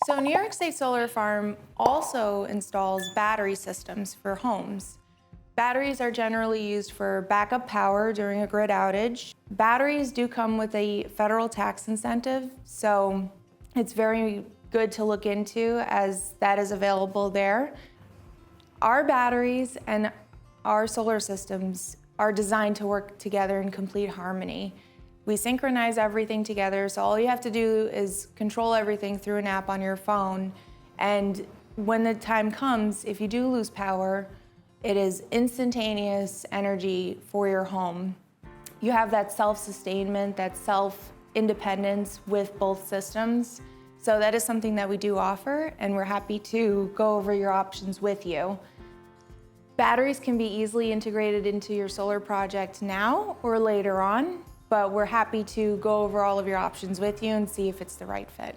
So New York State Solar Farm also installs battery systems for homes. Batteries are generally used for backup power during a grid outage. Batteries do come with a federal tax incentive, so it's very good to look into as that is available there. Our batteries and our solar systems are designed to work together in complete harmony. We synchronize everything together, so all you have to do is control everything through an app on your phone. And when the time comes, if you do lose power, it is instantaneous energy for your home. You have that self-sustainment, that self-independence with both systems. So that is something that we do offer, and we're happy to go over your options with you. Batteries can be easily integrated into your solar project now or later on, but we're happy to go over all of your options with you and see if it's the right fit.